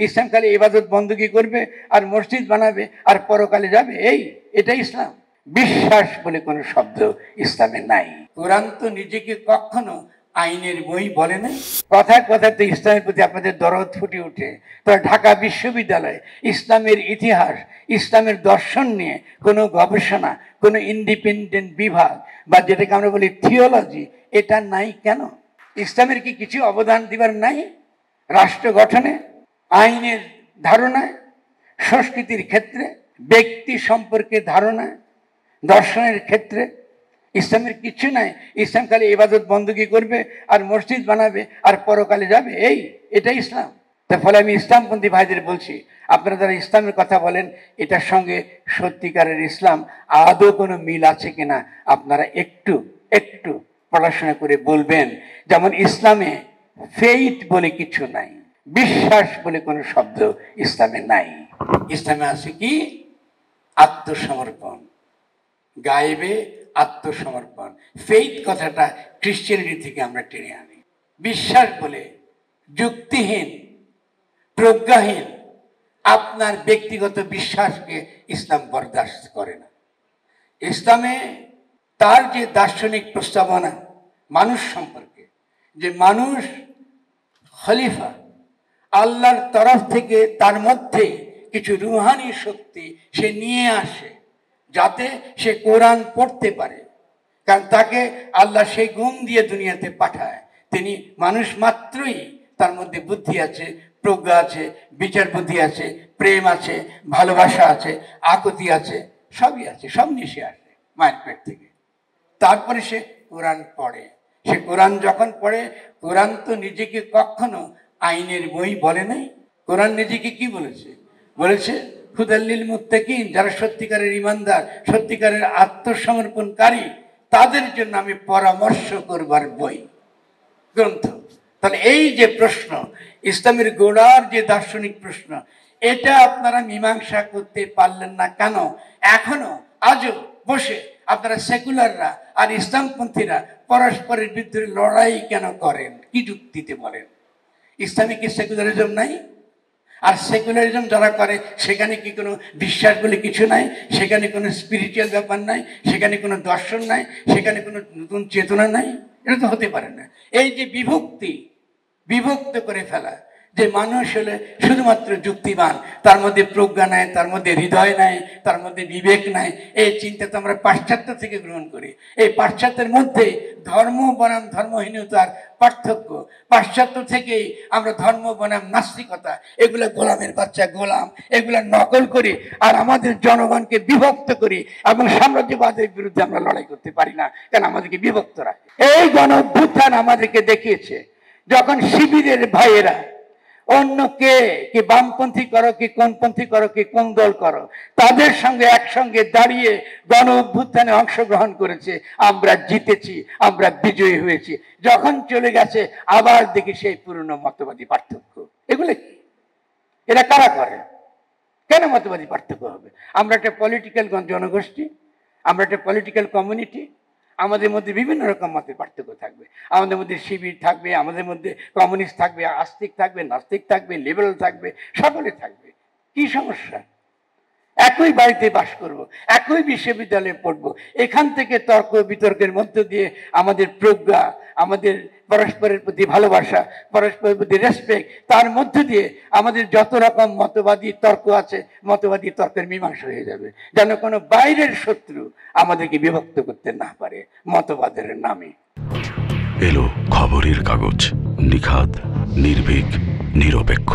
ইসলাম খালি ইবাদত বন্দুকি করবে আর মসজিদ বানাবে আর পরকালে যাবে, এটাই ইসলাম? বিশ্বাস বলে কোনো শব্দ ইসলামে নাই। কোরআন তো নিজেকে কখনো আইনের বই বলে নাই। কথায় কথায় তো ইসলামের প্রতি আপনাদের দরদ ফুটে ওঠে। তো ঢাকা বিশ্ববিদ্যালয়ে ইসলামের ইতিহাস, ইসলামের দর্শন নিয়ে কোনো গবেষণা, কোনো ইন্ডিপেন্ডেন্ট বিভাগ বা যেটাকে আমরা বলি থিওলজি, এটা নাই কেন? ইসলামের কি কিছু অবদান দিবার নাই? রাষ্ট্র গঠনে, আইনের ধারণায়, সংস্কৃতির ক্ষেত্রে, ব্যক্তি সম্পর্কে ধারণায়, দর্শনের ক্ষেত্রে ইসলামের কিছু নাই? ইসলাম খালি ইবাদত বন্দুকি করবে আর মসজিদ বানাবে আর পরকালে যাবে, এটাই ইসলাম? তার ফলে আমি ইসলামপন্থী ভাইদের বলছি, আপনারা যারা ইসলামের কথা বলেন, এটার সঙ্গে সত্যিকারের ইসলাম আদৌ কোনো মিল আছে কিনা আপনারা একটু একটু পড়াশোনা করে বলবেন। যেমন ইসলামে ফেইথ বলে কিছু নাই, বিশ্বাস বলে কোনো শব্দ ইসলামে নাই। ইসলামে আছে কি? আত্মসমর্পণ, গায়েবে আত্মসমর্পণ। ফেইথ কথাটা খ্রিস্টানিটি থেকে আমরা টেনে আনি। বিশ্বাস বলে যুক্তিহীন, প্রজ্ঞাহীন আপনার ব্যক্তিগত বিশ্বাসকে ইসলাম বরদাস্ত করে না। ইসলামে তার যে দার্শনিক প্রস্তাবনা মানুষ সম্পর্কে, যে মানুষ খলিফা, আল্লাহর তরফ থেকে তার মধ্যে কিছু রুহানি শক্তি সে নিয়ে আসে যাতে সে কোরআন পড়তে পারে, কারণ তাকে আল্লাহ সেই গুণ দিয়ে দুনিয়াতে পাঠায়। তিনি মানুষ মাত্রই তার মধ্যে বুদ্ধি আছে, প্রজ্ঞা আছে, বিচার বুদ্ধি আছে, প্রেম আছে, ভালোবাসা আছে, আকুতি আছে, সবই আছে, সব নিয়ে সে আসে মায়ের পেট থেকে। তারপরে সে কোরআন পড়ে। সে কোরআন যখন পড়ে, কোরআন তো নিজেকে কখনো আইনের বই বলে নাই। কোরআন নিজেকে কি বলেছে? বলেছে হুদাল্লিল মুত্তাকিন, যারা সত্যিকারের ইমানদার, সত্যিকারের আত্মসমর্পণকারী, তাদের জন্য আমি পরামর্শ করবার বই, গ্রন্থ। তাহলে এই যে প্রশ্ন, ইসলামের গোড়ার যে দার্শনিক প্রশ্ন, এটা আপনারা মীমাংসা করতে পারলেন না কেন? এখনো আজও বসে আপনারা সেকুলাররা আর ইসলামপন্থীরা পরস্পরের বিরুদ্ধে লড়াই কেন করেন? কি যুক্তিতে বলেন? ইসলামে কি সেকুলারিজম নাই? আর সেকুলারিজম যারা করে সেখানে কি কোনো বিশ্বাস বলে কিছু নাই? সেখানে কোনো স্পিরিচুয়াল ব্যাপার নাই? সেখানে কোনো দর্শন নাই? সেখানে কোনো নতুন চেতনা নাই? এটা তো হতে পারে না। এই যে বিভক্ত করে ফেলা, যে মানুষ হলে শুধুমাত্র যুক্তিবান, তার মধ্যে প্রজ্ঞা নাই, তার মধ্যে হৃদয় নাই, তার মধ্যে বিবেক নাই, এই চিন্তা তো আমরা পাশ্চাত্য থেকে গ্রহণ করি। এই পাশ্চাত্যের মধ্যে ধর্ম বনাম ধর্মহীনতার পার্থক্য, পাশ্চাত্য থেকেই আমরা ধর্ম বনাম নাস্তিকতা, এগুলো গোলামের বাচ্চা গোলাম, এগুলো নকল করি আর আমাদের জনগণকে বিভক্ত করি, এবং সাম্রাজ্যবাদের বিরুদ্ধে আমরা লড়াই করতে পারি না, কেন আমাদেরকে বিভক্ত রাখে। এই গণঅভ্যুত্থান আমাদেরকে দেখিয়েছে, যখন শিবিরের ভাইয়েরা অন্য কে বামপন্থী করো কি কোনপন্থী করো কি কোন দল করো, তাদের সঙ্গে একসঙ্গে দাঁড়িয়ে গণ অভ্যুত্থানে অংশগ্রহণ করেছে, আমরা জিতেছি, আমরা বিজয়ী হয়েছি। যখন চলে গেছে আবার দেখি সেই পুরনো মতবাদী পার্থক্য। এগুলো কি? এরা কারা করে? কেন মতবাদী পার্থক্য হবে? আমরা একটা পলিটিক্যাল জনগোষ্ঠী, আমরা একটা পলিটিক্যাল কমিউনিটি, আমাদের মধ্যে বিভিন্ন রকম মতের পার্থক্য থাকবে। আমাদের মধ্যে শিবির থাকবে, আমাদের মধ্যে কমিউনিস্ট থাকবে, আস্তিক থাকবে, নাস্তিক থাকবে, লিবারেল থাকবে, সকলে থাকবে। কি সমস্যা? একই বাড়িতে বাস করব, একই বিশ্ববিদ্যালয়ে পড়ব, এখান থেকে তর্ক বিতর্কের মধ্য দিয়ে আমাদের প্রজ্ঞা, আমাদের পরস্পরের প্রতি ভালোবাসা, পরস্পরের প্রতি রেসপেক্ট, তার মধ্য দিয়ে আমাদের যত রকম মতবাদী তর্ক আছে, মতবাদী তর্কের মীমাংসা হয়ে যাবে, যেন কোনো বাইরের শত্রু আমাদেরকে বিভক্ত করতে না পারে মতবাদের নামে। এলো খবরের কাগজ, নিখাদ, নির্ভীক, নিরপেক্ষ।